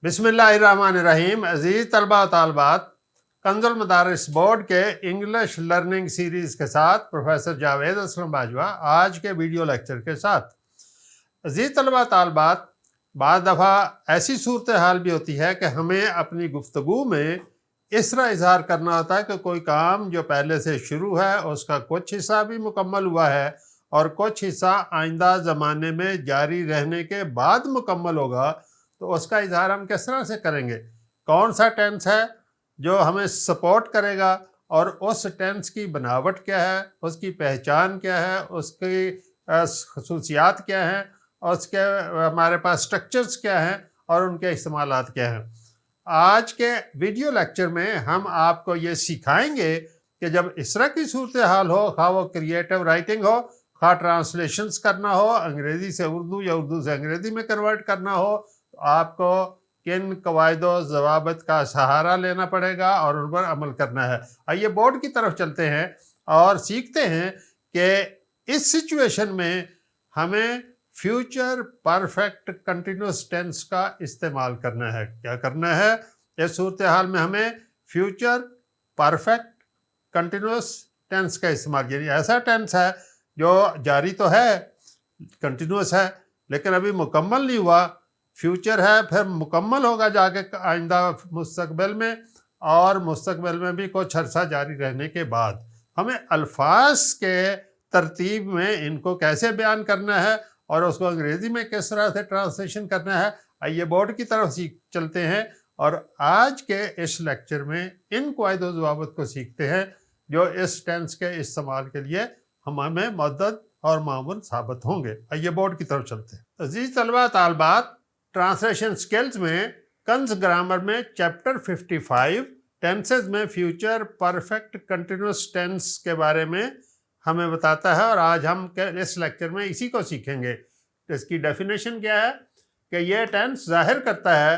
بسم اللہ الرحمن الرحیم۔ عزیز طلبہ و طالبات، کنز المدارس بورڈ کے انگلش لرننگ سیریز کے ساتھ پروفیسر جاوید اسلم باجوہ آج کے ویڈیو لیکچر کے ساتھ۔ عزیز طلبہ و طالبات، بعض دفعہ ایسی صورتحال بھی ہوتی ہے کہ ہمیں اپنی گفتگو میں اس طرح اظہار کرنا ہوتا ہے کہ کوئی کام جو پہلے سے شروع ہے اس کا کچھ حصہ بھی مکمل ہوا ہے اور کچھ حصہ آئندہ زمانے میں جاری رہنے کے بعد مکمل ہوگا، تو اس کا اظہار ہم کس طرح سے کریں گے؟ کون سا ٹینس ہے جو ہمیں سپورٹ کرے گا، اور اس ٹینس کی بناوٹ کیا ہے، اس کی پہچان کیا ہے، اس کی خصوصیات کیا ہیں، اور اس کے ہمارے پاس سٹرکچرز کیا ہیں اور ان کے استعمالات کیا ہیں۔ آج کے ویڈیو لیکچر میں ہم آپ کو یہ سکھائیں گے کہ جب اس طرح کی صورتحال ہو، خواہ وہ کریٹو رائٹنگ ہو، خواہ ٹرانسلیشنز کرنا ہو، انگریزی سے اردو یا اردو سے انگریزی میں کنورٹ کرنا ہو، تو آپ کو کن قواعد و ضوابط کا سہارا لینا پڑے گا اور ان پر عمل کرنا ہے۔ آئیے بورڈ کی طرف چلتے ہیں اور سیکھتے ہیں کہ اس سچویشن میں ہمیں فیوچر پرفیکٹ کنٹینیوس ٹینس کا استعمال کرنا ہے۔ کیا کرنا ہے؟ اس صورتحال میں ہمیں فیوچر پرفیکٹ کنٹینیوس ٹینس کا استعمال، یعنی ایسا ٹینس ہے جو جاری تو ہے، کنٹینیوس ہے، لیکن ابھی مکمل نہیں ہوا، فیوچر ہے، پھر مکمل ہوگا جا کے آئندہ مستقبل میں، اور مستقبل میں بھی کچھ عرصہ جاری رہنے کے بعد ہمیں الفاظ کے ترتیب میں ان کو کیسے بیان کرنا ہے اور اس کو انگریزی میں کس طرح سے ٹرانسلیشن کرنا ہے۔ آئیے بورڈ کی طرف چلتے ہیں اور آج کے اس لیکچر میں ان قواعد و ضوابط کو سیکھتے ہیں جو اس ٹینس کے استعمال کے لیے ہمیں مدد اور معاون ثابت ہوں گے۔ آئیے بورڈ کی طرف چلتے ہیں۔ عزیز طلبہ طالبات، ٹرانسلیشن سکلز میں کنز گرامر میں چیپٹر 55 ٹینسز میں فیوچر پرفیکٹ کنٹینیوس ٹینس کے بارے میں ہمیں بتاتا ہے، اور آج ہم اس لیکچر میں اسی کو سیکھیں گے۔ اس کی ڈیفینیشن کیا ہے کہ یہ ٹینس ظاہر کرتا ہے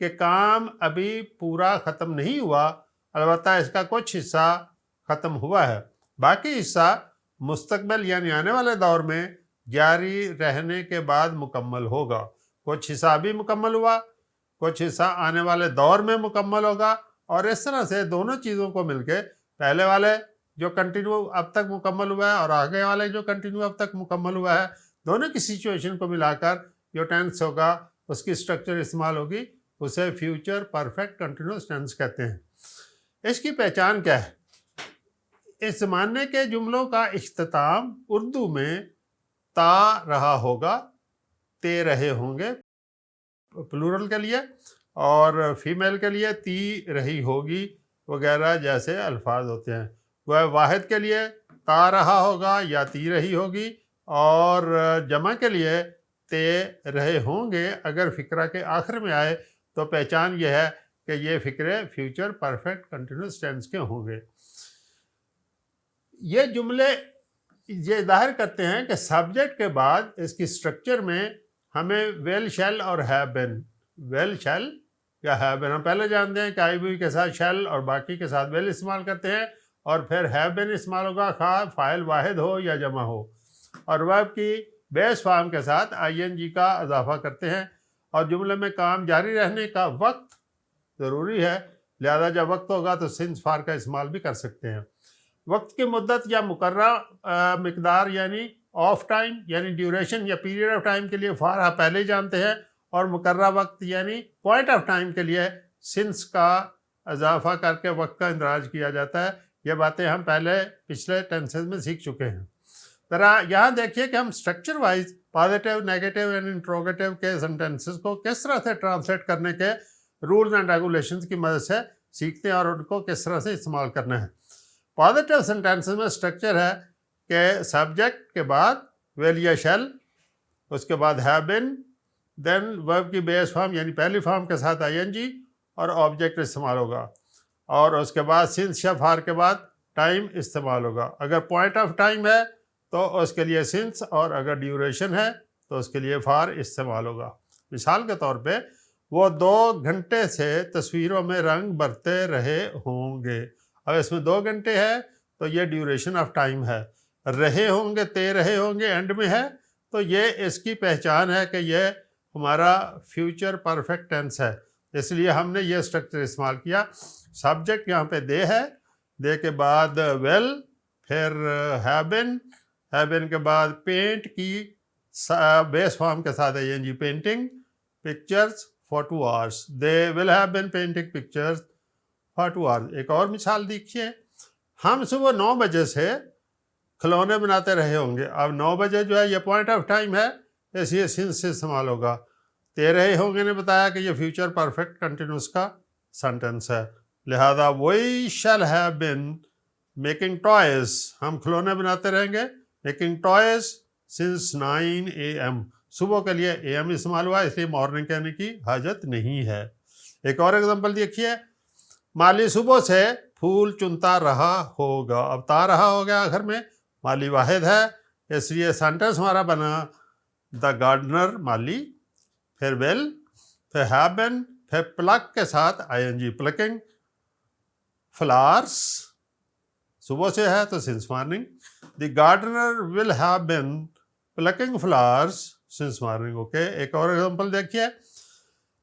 کہ کام ابھی پورا ختم نہیں ہوا، البتہ اس کا کچھ حصہ ختم ہوا ہے، باقی حصہ مستقبل یعنی آنے والے دور میں جاری رہنے کے بعد مکمل ہوگا۔ کچھ حصہ ابھی مکمل ہوا، کچھ حصہ آنے والے دور میں مکمل ہوگا، اور اس طرح سے دونوں چیزوں کو مل کے پہلے والے جو کنٹینیو اب تک مکمل ہوا ہے اور آگے والے جو کنٹینیو اب تک مکمل ہوا ہے، دونوں کی سچویشن کو ملا کر جو ٹینس ہوگا، اس کی سٹرکچر استعمال ہوگی، اسے فیوچر پرفیکٹ کنٹینیوس ٹینس کہتے ہیں۔ اس کی پہچان کیا ہے؟ اس زمانے کے جملوں کا اختتام اردو میں تا رہا ہوگا، تے رہے ہوں گے پلورل کے لیے، اور فیمیل کے لیے تی رہی ہوگی وغیرہ جیسے الفاظ ہوتے ہیں۔ وہ واحد کے لیے تا رہا ہوگا یا تی رہی ہوگی، اور جمع کے لیے تے رہے ہوں گے اگر فقرہ کے آخر میں آئے تو پہچان یہ ہے کہ یہ فقرے فیوچر پرفیکٹ کنٹینیوس ٹینس کے ہوں گے۔ یہ جملے یہ ظاہر کرتے ہیں کہ سبجیکٹ کے بعد اس کی سٹرکچر میں ہمیں ویل شیل اور ہیو بین، ویل شیل یا ہیو بین، ہم پہلے جانتے ہیں کہ آئی وی کے ساتھ شیل اور باقی کے ساتھ ویل استعمال کرتے ہیں، اور پھر ہیو بین استعمال ہوگا خواہ فاعل واحد ہو یا جمع ہو، اور ورب کی بیس فارم کے ساتھ آئی این جی کا اضافہ کرتے ہیں، اور جملے میں کام جاری رہنے کا وقت ضروری ہے، لہذا جب وقت ہوگا تو سنس فار کا استعمال بھی کر سکتے ہیں۔ وقت کی مدت یا مقررہ مقدار یعنی آف ٹائم یعنی ڈیوریشن یا پیریڈ آف ٹائم کے لیے فار آپ پہلے ہی جانتے ہیں، اور مقررہ وقت یعنی پوائنٹ آف ٹائم کے لیے سنس کا اضافہ کر کے وقت کا اندراج کیا جاتا ہے۔ یہ باتیں ہم پچھلے ٹینسز میں سیکھ چکے ہیں۔ ذرا یہاں دیکھیے کہ ہم structure wise positive, negative and interrogative کے سینٹینسز کو کس طرح سے ٹرانسلیٹ کرنے کے رولز اینڈ ریگولیشنز کی مدد سے سیکھتے ہیں اور ان کو کس طرح سے استعمال کرنا ہے۔ پازیٹیو سینٹینسز میں سٹرکچر ہے کہ سبجیکٹ کے بعد ویل یا شیل، اس کے بعد ہیو بین، دین ورب کی بیس فارم یعنی پہلی فارم کے ساتھ آئی این جی اور آبجیکٹ استعمال ہوگا، اور اس کے بعد سنس یا فار کے بعد ٹائم استعمال ہوگا۔ اگر پوائنٹ آف ٹائم ہے تو اس کے لیے سنس، اور اگر ڈیوریشن ہے تو اس کے لیے فار استعمال ہوگا۔ مثال کے طور پہ وہ 2 گھنٹے سے تصویروں میں رنگ بھرتے رہے ہوں گے، اب اس میں 2 گھنٹے ہے تو یہ ڈیوریشن آف ٹائم ہے، رہے ہوں گے تے رہے ہوں گے اینڈ میں ہے تو یہ اس کی پہچان ہے کہ یہ ہمارا فیوچر پرفیکٹ ٹینس ہے۔ اس لیے ہم نے یہ اسٹرکچر استعمال کیا. سبجیکٹ یہاں پہ دے ہے، دے کے بعد ویل، پھر ہیو بین کے بعد پینٹ کی بیس فارم کے ساتھ ہے جی painting pictures for 2 hours. They will have been painting pictures for 2 hours. ایک اور مثال دیکھیے، ہم صبح 9 بجے سے کھلونے بناتے رہے ہوں گے. اب 9 بجے جو ہے یہ پوائنٹ آف ٹائم ہے، اس لیے سنس سے استعمال ہوگا. تے رہے ہوں گے نے بتایا کہ یہ فیوچر پرفیکٹ کنٹینیوس کا سینٹنس ہے، لہذا we shall have been making toys, ہم کھلونے بناتے رہیں گے میکنگ ٹوائز سنس 9 AM. صبح کے لیے اے ایم استعمال ہوا، اس لیے مارننگ کہنے کی حاجت نہیں ہے. ایک اور ایگزامپل دیکھیے، مالی صبح سے پھول چنتا رہا ہوگا. اب تا رہا ہو گیا آخر میں، مالی واحد ہے، اس لیے سینٹنس ہمارا بنا دا گارڈنر مالی، پھر ویل، پھر ہیو بین، پھر پلک کے ساتھ ING پلکنگ فلاورس، صبح سے ہے تو since morning. The gardener will have been plucking flowers since morning. Okay, ایک اور ایگزامپل دیکھیے،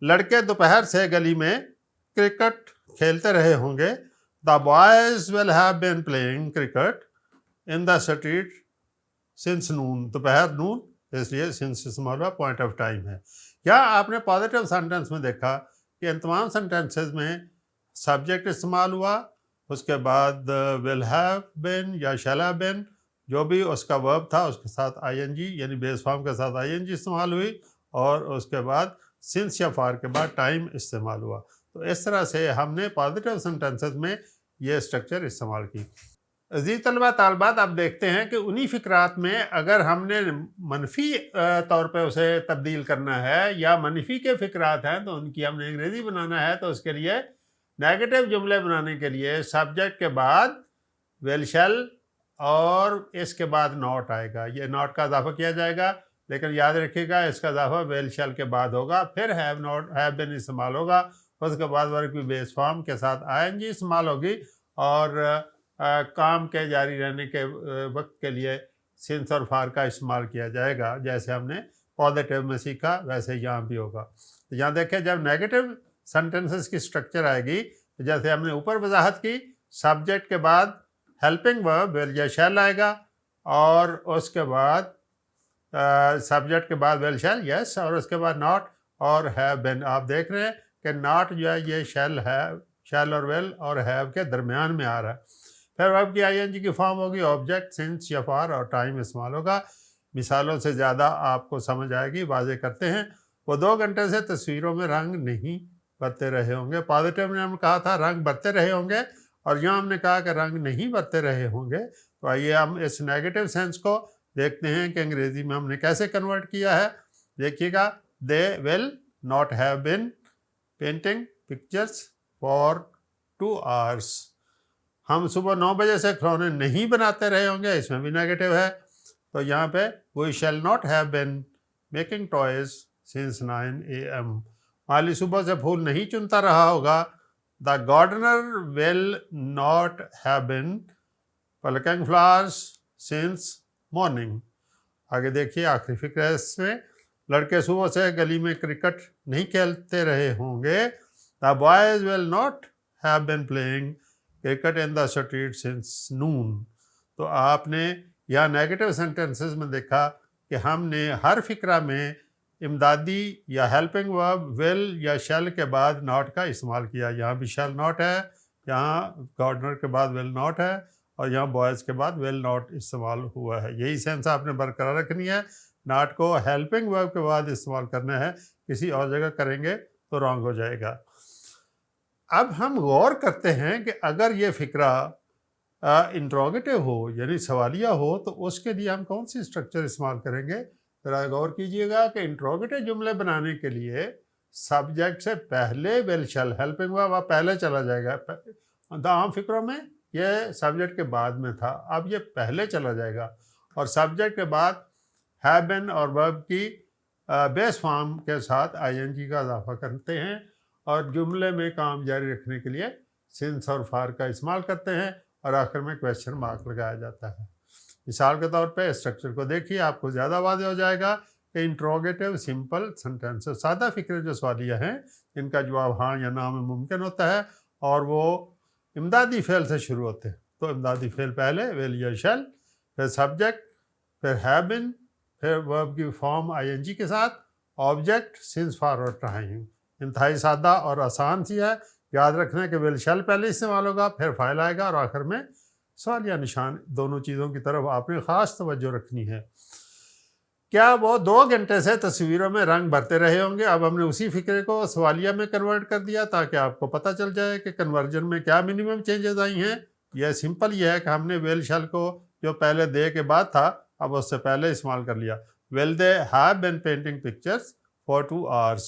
لڑکے دوپہر سے گلی میں کرکٹ کھیلتے رہے ہوں گے. The boys will have been playing cricket in the street since noon. دوپہر نون، اس لیے سنس استعمال ہوا، پوائنٹ آف ٹائم ہے. کیا آپ نے پازیٹیو سینٹنس میں دیکھا کہ ان تمام سینٹنسز میں سبجیکٹ استعمال ہوا، اس کے بعد ول ہیو بین یا شیل ہیو بین، جو بھی اس کا ورب تھا اس کے ساتھ ING یعنی بیس فارم کے ساتھ ING استعمال ہوئی، اور اس کے بعد سنس یا فار کے بعد ٹائم استعمال ہوا. تو اس طرح سے ہم نے پازیٹیو سینٹنسز میں یہ اسٹرکچر استعمال کی. عزیز طلبہ طالبات، آپ دیکھتے ہیں کہ انہی فقرات میں اگر ہم نے منفی طور پہ اسے تبدیل کرنا ہے یا منفی کے فقرات ہیں تو ان کی ہم نے انگریزی بنانا ہے، تو اس کے لیے نیگیٹو جملے بنانے کے لیے سبجیکٹ کے بعد ویل شیل اور اس کے بعد ناٹ آئے گا. یہ ناٹ کا اضافہ کیا جائے گا، لیکن یاد رکھیے گا اس کا اضافہ ویل شیل کے بعد ہوگا. پھر ہیو بین استعمال ہوگا، اس کے بعد ورب کی بیس فارم کے ساتھ ING استعمال ہوگی، اور کام کے جاری رہنے کے وقت کے لیے سنس اور فار کا استعمال کیا جائے گا. جیسے ہم نے پازیٹیو میں سیکھا ویسے یہاں بھی ہوگا. یہاں دیکھیں، جب نیگیٹو سینٹنسز کی اسٹرکچر آئے گی، جیسے ہم نے اوپر وضاحت کی، سبجیکٹ کے بعد ہیلپنگ ورب ویل یا شیل آئے گا، اور اس کے بعد سبجیکٹ کے بعد ویل شیل یس، اور اس کے بعد ناٹ اور ہیو بین. آپ دیکھ رہے ہیں کہ ناٹ جو ہے یہ شیل اور ویل اور ہیو کے درمیان میں آ رہا ہے. پھر ورب کی ING کی فارم ہوگی، آبجیکٹ سنس یا فار، اور ٹائم استعمال ہوگا. مثالوں سے زیادہ آپ کو سمجھ آئے گی، واضح کرتے ہیں. وہ 2 گھنٹے سے تصویروں میں رنگ نہیں برتے رہے ہوں گے. پازیٹیو میں ہم کہا تھا رنگ برتے رہے ہوں گے، اور یہاں ہم نے کہا کہ رنگ نہیں برتے رہے ہوں گے. تو آئیے ہم اس نیگیٹو سینس کو دیکھتے ہیں کہ انگریزی میں ہم نے کیسے کنورٹ کیا ہے. دیکھیے گا، they will not have been painting pictures for 2 hours. ہم صبح 9 بجے سے کھلونے نہیں بناتے رہے ہوں گے، اس میں بھی نیگیٹو ہے. تو یہاں پہ we shall not have been making toys since 9 AM. مالی صبح سے پھول نہیں چنتا رہا ہوگا. The gardener will not have been plucking flowers since morning. آگے دیکھیے آخری فکر ہے اس میں، لڑکے صبح سے گلی میں کرکٹ نہیں کھیلتے رہے ہوں گے. The boys will not have been playing cricket in the street since noon. تو آپ نے یہاں نیگیٹو سینٹنسز میں دیکھا کہ ہم نے ہر فقرہ میں امدادی یا ہیلپنگ ورب ول یا شیل کے بعد ناٹ کا استعمال کیا. یہاں بھی شیل ناٹ ہے، یہاں گارڈنر کے بعد ول ناٹ ہے، اور یہاں بوائز کے بعد ول ناٹ استعمال ہوا ہے. یہی سینس آپ نے برقرار رکھنی ہے. ناٹ کو ہیلپنگ ورب کے بعد استعمال کرنا ہے، کسی اور جگہ کریں گے تو رانگ ہو جائے گا. اب ہم غور کرتے ہیں کہ اگر یہ فقرہ انٹروگیٹو ہو یعنی سوالیہ ہو تو اس کے لیے ہم کون سی اسٹرکچر استعمال کریں گے. ذرا غور کیجئے گا کہ انٹروگیٹو جملے بنانے کے لیے سبجیکٹ سے پہلے ویل شیل ہیلپنگ ورب پہلے چلا جائے گا. عام فقروں میں یہ سبجیکٹ کے بعد میں تھا، اب یہ پہلے چلا جائے گا، اور سبجیکٹ کے بعد ہیو بین اور ورب کی بیس فارم کے ساتھ ING کا اضافہ کرتے ہیں، اور جملے میں کام جاری رکھنے کے لیے سنس اور فار کا استعمال کرتے ہیں، اور آخر میں کویسچن مارک لگایا جاتا ہے. مثال کے طور پہ اسٹرکچر کو دیکھیے، آپ کو زیادہ واضح ہو جائے گا کہ انٹروگیٹو سمپل سینٹنس، سادہ فکرے جو سوالیہ ہیں ان کا جواب ہاں یا نہ میں ممکن ہوتا ہے، اور وہ امدادی فعل سے شروع ہوتے ہیں. تو امدادی فعل پہلے ول یا شل، پھر سبجیکٹ، پھر ہیو بن، پھر ورب کی فارم آئی این جی کے ساتھ، آبجیکٹ سنس فارورڈ ٹائم. انتہائی سادہ اور آسان سی ہے. یاد رکھنا کہ ول شل پہلے استعمال ہوگا، پھر فائل آئے گا، اور آخر میں سوالیہ نشان. دونوں چیزوں کی طرف آپ نے خاص توجہ رکھنی ہے. کیا وہ 2 گھنٹے سے تصویروں میں رنگ بھرتے رہے ہوں گے؟ اب ہم نے اسی فکرے کو سوالیہ میں کنورٹ کر دیا تاکہ آپ کو پتہ چل جائے کہ کنورژن میں کیا منیمم چینجز آئی ہیں. یہ سمپل یہ ہے کہ ہم نے ویل شل کو جو پہلے دے کے بعد تھا اب اس سے پہلے استعمال کر لیا. Will they have been painting pictures for 2 hours.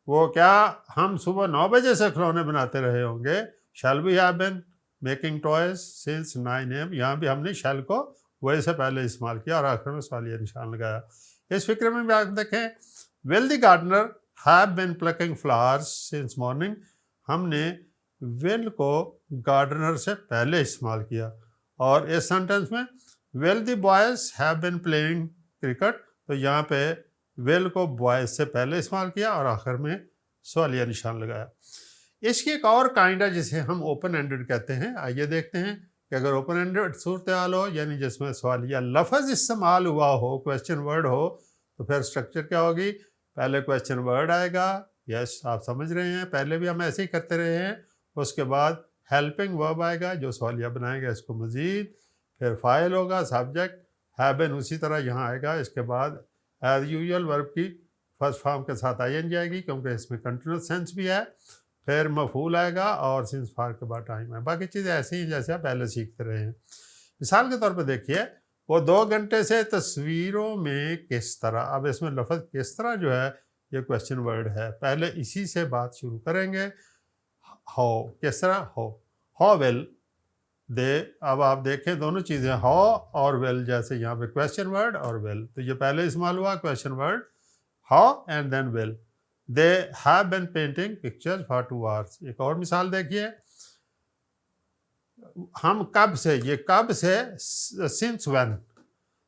وہ کیا ہم صبح 9 بجے سے کھلونے بناتے رہے ہوں گے؟ Shall we have been making toys since 9 AM. یہاں بھی ہم نے شیل کو وہی سے پہلے استعمال کیا اور آخر میں سوالیہ نشان لگایا. اس فکرے میں بھی آپ دیکھیں will the gardener have been plucking flowers since morning. ہم نے ول کو گارڈنر سے پہلے استعمال کیا. اور اس سینٹنس میں will the boys have been playing cricket, تو یہاں پہ ول کو بوائز سے پہلے استعمال کیا اور آخر میں سوالیہ نشان لگایا. اس کی ایک اور کائنڈ ہے جسے ہم اوپن اینڈڈ کہتے ہیں. آئیے دیکھتے ہیں کہ اگر اوپن اینڈڈ صورتحال ہو یعنی جس میں سوالیہ لفظ استعمال ہوا ہو، کویسچن ورڈ ہو، تو پھر سٹرکچر کیا ہوگی؟ پہلے کویسچن ورڈ آئے گا. یس آپ سمجھ رہے ہیں، پہلے بھی ہم ایسے ہی کرتے رہے ہیں. اس کے بعد ہیلپنگ ورب آئے گا جو سوالیہ بنائے گا اس کو مزید. پھر فائل ہوگا، سبجیکٹ، ہیو بین اسی طرح یہاں آئے گا. اس کے بعد ایز یوزول ورب کی فرسٹ فارم کے ساتھ آئی این جی آئے گی کیونکہ اس میں کنٹینیوس سینس بھی ہے. پھر مفعول آئے گا اور سنس فار کے بعد ٹائم ہے. باقی چیزیں ایسی ہیں جیسے آپ پہلے سیکھتے رہے ہیں. مثال کے طور پہ دیکھیے وہ 2 گھنٹے سے تصویروں میں کس طرح. اب اس میں لفظ کس طرح جو ہے یہ کویسچن ورڈ ہے. پہلے اسی سے بات شروع کریں گے. ہاؤ، کس طرح ہو. How well they. اب آپ دیکھیں دونوں چیزیں ہاؤ اور ویل جیسے یہاں پہ کویسچن ورڈ اور ویل، تو یہ پہلے استعمال ہوا question word how and then will. They have been painting picture for 2 hours. ایک اور مثال دیکھیے. ہم کب سے، یہ کب سے سنس وین.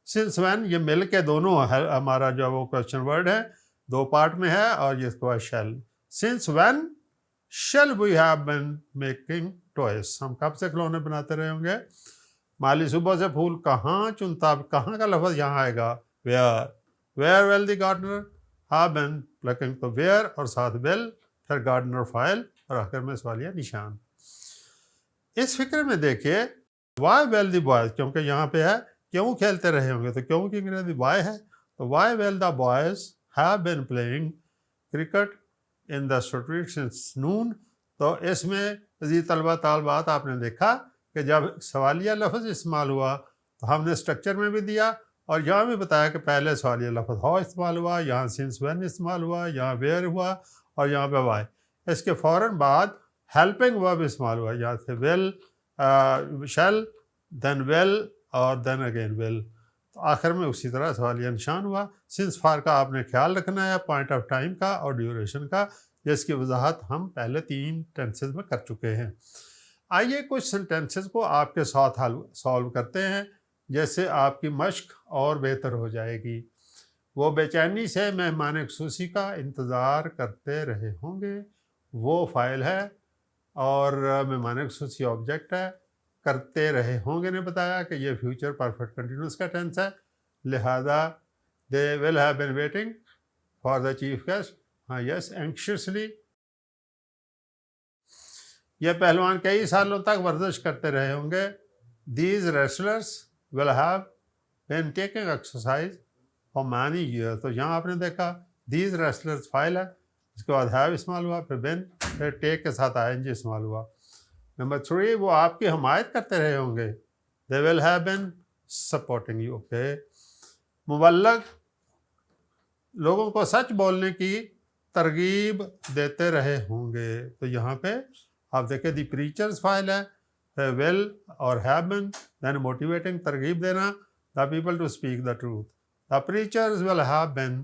سنس وین یہ مل کے دونوں ہمارا جو وہ کویسچن ورڈ ہے 2 پارٹ میں ہے اور یہ کو shall. Since when shall we have been making toys. ہم کب سے کھلونے بناتے رہے ہوں گے. مالی صبح سے پھول کہاں چنتا. کہاں کا لفظ یہاں آئے گا where. Where will the gardener have been plucking. تو ویئر اور ساتھ ویل، پھر گارڈنر فائل اور آخر میں سوالیہ نشان. اس فکر میں دیکھیے وائی ویل دی بوائز، کیونکہ یہاں پہ ہے کیوں کھیلتے رہے ہوں گے، تو کیوں کی انگریزی وائی ہے. تو why will the boys have been playing cricket in the street since noon. تو اس میں عزیز طلبہ طالبات آپ نے دیکھا کہ جب سوالیہ لفظ استعمال ہوا تو ہم نے اسٹرکچر میں بھی دیا اور یہاں بھی بتایا کہ پہلے سوالیہ لفظ ہاؤ استعمال ہوا، یہاں سنس وین استعمال ہوا، یہاں ویئر ہوا اور یہاں پہ وائی. اس کے فوراً بعد ہیلپنگ ورب استعمال ہوا، یہاں سے ویل شیل دین ویل اور دین اگین ویل. تو آخر میں اسی طرح سوالیہ نشان ہوا. سنس فار کا آپ نے خیال رکھنا ہے، پوائنٹ آف ٹائم کا اور ڈیوریشن کا، جس کی وضاحت ہم پہلے 3 ٹینسز میں کر چکے ہیں. آئیے کچھ سینٹینسز کو آپ کے ساتھ سالو کرتے ہیں جیسے آپ کی مشق اور بہتر ہو جائے گی. وہ بے چینی سے مہمان خصوصی کا انتظار کرتے رہے ہوں گے. وہ فائل ہے اور مہمان خصوصی آبجیکٹ ہے. کرتے رہے ہوں گے نے بتایا کہ یہ فیوچر پرفیکٹ کنٹینیوس کا ٹینس ہے، لہذا they will have been waiting for the chief guest. ہاں یس اینکشیسلی. یہ پہلوان کئی سالوں تک ورزش کرتے رہے ہوں گے. These wrestlers will have been taking exercise for many year. تو یہاں آپ نے دیکھا دیز ریسلرس فائل ہے، اس کے بعد ہیو استعمال ہوا، پھر بین، پھر ٹیک کے ساتھ آئی این جی استعمال ہوا. نمبر 3 وہ آپ کی حمایت کرتے رہے ہوں گے. They will have been supporting you. Okay. مبلغ لوگوں کو سچ بولنے کی ترغیب دیتے رہے ہوں گے. تو یہاں پہ آپ دیکھیں دی پریچرز فائل ہے، ویل اور ہیو بین، دین موٹیویٹنگ ترغیب دینا، the people to speak the truth. The preachers will have been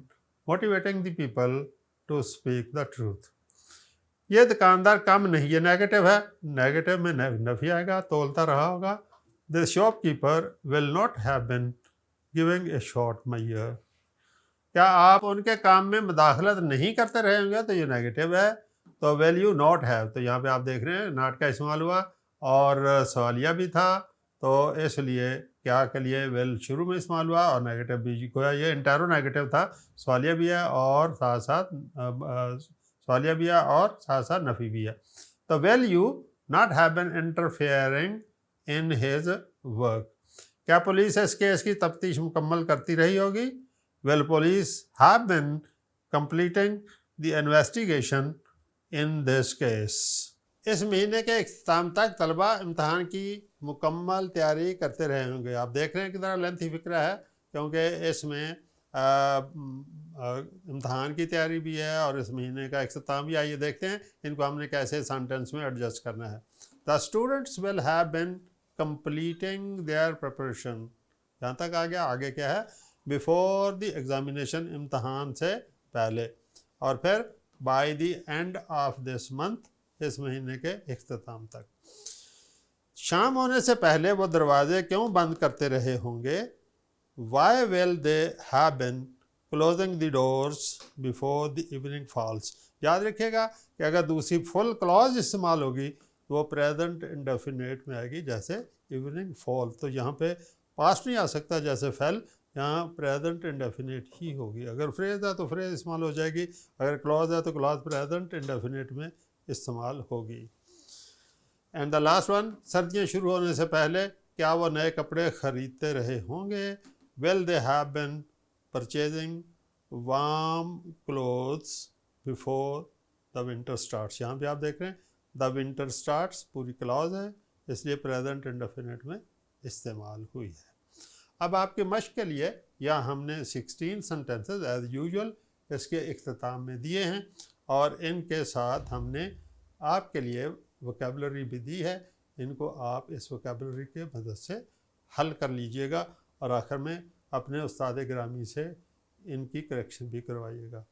motivating the people to speak the truth. یہ دکاندار کم نہیں، یہ نیگیٹو ہے، نیگیٹو میں نفی آئے گا، تولتا رہا ہوگا. The shopkeeper will not have been giving a short measure. کیا آپ ان کے کام میں مداخلت نہیں کرتے رہے ہوں گے، تو یہ نیگیٹو ہے. تو will you not have، تو یہاں پہ آپ دیکھ رہے ہیں not کا استعمال ہوا اور سوالیہ بھی تھا، تو اس لیے کیا کے لیے will شروع میں استعمال ہوا اور نیگیٹو بھی، گویا یہ انٹیرو نیگیٹو تھا، سوالیہ بھی ہے اور ساتھ ساتھ سوالیہ بھی ہے اور ساتھ ساتھ نفی بھی ہے۔ تو will you not have been interfering in his work، کیا پولیس اس کیس کی تفتیش مکمل کرتی رہی ہوگی؟ will police have been completing the investigation in this case۔ اس مہینے کے اختتام تک طلبہ امتحان کی مکمل تیاری کرتے رہے ہوں گے۔ آپ دیکھ رہے ہیں کتنا لینتھی فقرہ ہے، کیونکہ اس میں امتحان کی تیاری بھی ہے اور اس مہینے کا اختتام بھی۔ آئیے دیکھتے ہیں ان کو ہم نے کیسے سینٹنس میں ایڈجسٹ کرنا ہے۔ The students will have been completing their preparation، یہاں تک آ گیا، آگے کیا ہے؟ before the examination، امتحان سے پہلے، اور پھر by the end of this month، اس مہینے کے اختتام تک۔ شام ہونے سے پہلے وہ دروازے کیوں بند کرتے رہے ہوں گے؟ Why will they have been closing the doors before the evening falls؟ یاد رکھیے گا کہ اگر دوسری فل کلوز استعمال ہوگی تو وہ پریزنٹ انڈیفینیٹ میں آئے گی، جیسے ایوننگ فال، تو یہاں پہ پاسٹ نہیں آ سکتا جیسے فیل، یہاں پریزنٹ انڈیفینیٹ ہی ہوگی۔ اگر فریز ہے تو فریز استعمال ہو جائے گی، اگر کلوز ہے تو کلوز پریزنٹ انڈیفینیٹ میں استعمال ہوگی۔ اینڈ دا لاسٹ ون، سردیاں شروع ہونے سے پہلے کیا وہ نئے کپڑے خریدتے رہے ہوں گے؟ will they have been purchasing warm clothes before the winter starts؟ یہاں پہ آپ دیکھ رہے ہیں the winter starts پوری کلاز ہے، اس لیے پریزنٹ انڈیفینیٹ میں استعمال ہوئی ہے۔ اب آپ کی مشق کے لیے یہاں ہم نے 16 سنٹینسز ایز یوزول اس کے اختتام میں دیے ہیں، اور ان کے ساتھ ہم نے آپ کے لیے ووکیبلری بھی دی ہے، ان کو آپ اس ووکیبلری کے مدد سے حل کر لیجئے گا اور آخر میں اپنے استاد گرامی سے ان کی کریکشن بھی کروائیے گا۔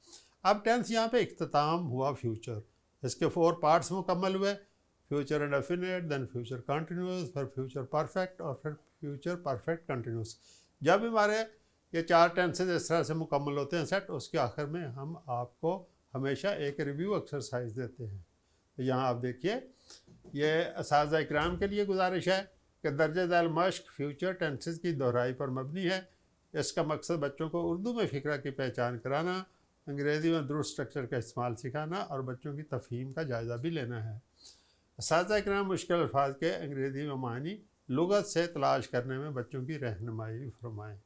اب ٹینس یہاں پہ اختتام ہوا فیوچر، اس کے 4 پارٹس مکمل ہوئے، فیوچر انڈیفینٹ، دین فیوچر کنٹینیوس، پھر فیوچر پرفیکٹ اور پھر فیوچر پرفیکٹ کنٹینیوس۔ جب ہمارے یہ 4 ٹینسز اس طرح سے مکمل ہوتے ہیں سیٹ، اس کے آخر میں ہم آپ کو ہمیشہ ایک ریویو ایکسرسائز دیتے ہیں۔ یہاں آپ دیکھیے، یہ اساتذہ اکرام کے لیے گزارش ہے کہ درجہ ذیل مشق فیوچر ٹینسز کی دہرائی پر مبنی ہے۔ اس کا مقصد بچوں کو اردو میں فقرہ کی پہچان کرانا، انگریزی میں درست اسٹرکچر کا استعمال سکھانا اور بچوں کی تفہیم کا جائزہ بھی لینا ہے۔ اساتذہ اکرام مشکل الفاظ کے انگریزی میں معنی لغت سے تلاش کرنے میں بچوں کی رہنمائی فرمائیں۔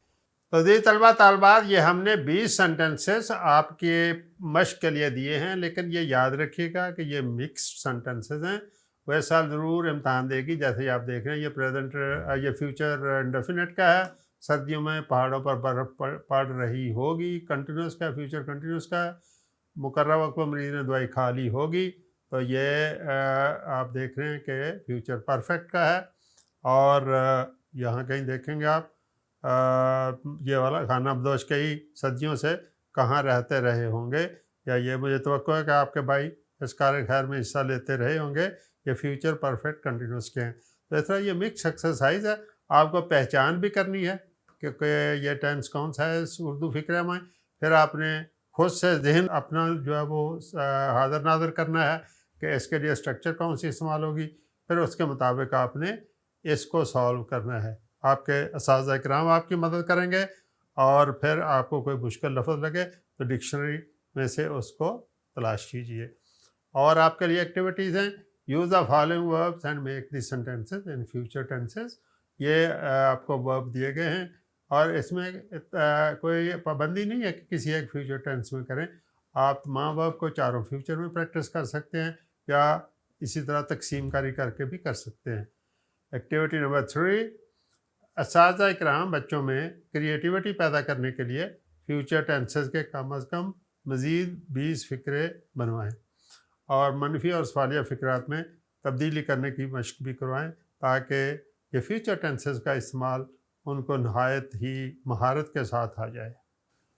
تو طلبہ طالبات، یہ ہم نے 20 سنٹنسز آپ کے مشق کے لیے دیے ہیں، لیکن یہ یاد رکھیے گا کہ یہ مکسڈ سنٹنسز ہیں، وہ اس سال ضرور امتحان دے گی۔ جیسے آپ دیکھ رہے ہیں یہ فیوچر انڈیفینٹ کا ہے، سردیوں میں پہاڑوں پر برف پڑ رہی ہوگی، کنٹینیوس کا، فیوچر کنٹینیوس کا ہے، مقررہ وقت پر مریض نے دوائی کھا لی ہوگی، تو یہ آپ دیکھ رہے ہیں کہ فیوچر پرفیکٹ کا ہے۔ اور یہاں کہیں دیکھیں گے آپ یہ والا خانہ بدوش کئی صدیوں سے کہاں رہتے رہے ہوں گے، یا یہ مجھے توقع ہے کہ آپ کے بھائی اس کار خیر میں حصہ لیتے رہے ہوں گے، یہ فیوچر پرفیکٹ کنٹینیوس کے ہیں۔ تو اس طرح یہ مکس ایکسرسائز ہے، آپ کو پہچان بھی کرنی ہے کہ یہ ٹینس کون سا ہے اس اردو فقرہ میں، پھر آپ نے خود سے ذہن اپنا جو ہے وہ حاضر ناظر کرنا ہے کہ اس کے لیے اسٹرکچر کون سی استعمال ہوگی، پھر اس کے مطابق آپ نے اس کو سالو کرنا ہے۔ آپ کے اساتذہ اکرام آپ کی مدد کریں گے، اور پھر آپ کو کوئی مشکل لفظ لگے تو ڈکشنری میں سے اس کو تلاش کیجیے۔ اور آپ کے لیے ایکٹیویٹیز ہیں، use the following verbs and make the sentences in future tenses. یہ آپ کو ورب دیے گئے ہیں، اور اس میں کوئی پابندی نہیں ہے کہ کسی ایک فیوچر ٹینس میں کریں، آپ تمام ورب کو چاروں فیوچر میں پریکٹس کر سکتے ہیں، یا اسی طرح تقسیم کاری کر کے بھی کر سکتے ہیں۔ ایکٹیویٹی نمبر 3، اساتذہ اکرام بچوں میں کریٹیوٹی پیدا کرنے کے لیے فیوچر ٹینسز کے کم از کم مزید 20 فقرے بنوائیں، اور منفی اور سوالیہ فقرات میں تبدیلی کرنے کی مشق بھی کروائیں، تاکہ یہ فیوچر ٹینسز کا استعمال ان کو نہایت ہی مہارت کے ساتھ آ جائے۔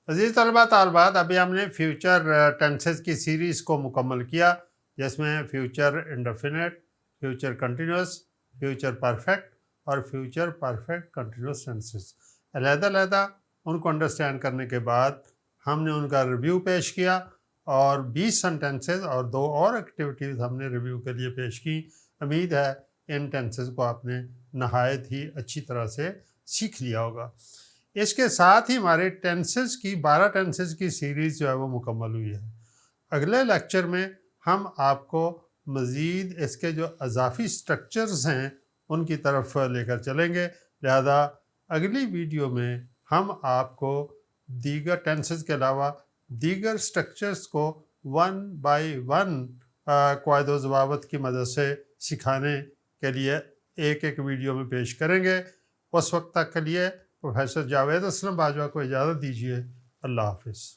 عزیز طلبہ طالبات، ابھی ہم نے فیوچر ٹینسز کی سیریز کو مکمل کیا، جس میں future indefinite, future continuous, future perfect اور فیوچر پرفیکٹ کنٹینیوس ٹینسز علیحدہ علیحدہ ان کو انڈرسٹینڈ کرنے کے بعد ہم نے ان کا ریویو پیش کیا، اور 20 سنٹینسز اور 2 اور ایکٹیویٹیز ہم نے ریویو کے لیے پیش کی۔ امید ہے ان ٹینسز کو آپ نے نہایت ہی اچھی طرح سے سیکھ لیا ہوگا۔ اس کے ساتھ ہی ہمارے ٹینسز کی 12 ٹینسز کی سیریز جو ہے وہ مکمل ہوئی ہے۔ اگلے لیکچر میں ہم آپ کو مزید اس کے جو اضافی سٹرکچرز ہیں ان کی طرف لے کر چلیں گے، لہذا اگلی ویڈیو میں ہم آپ کو دیگر ٹینسز کے علاوہ دیگر سٹرکچرز کو 1 بائی 1 قواعد و ضوابط کی مدد سے سکھانے کے لیے ایک ایک ویڈیو میں پیش کریں گے۔ اس وقت تک کے لیے پروفیسر جاوید اسلم باجوہ کو اجازت دیجیے۔ اللہ حافظ۔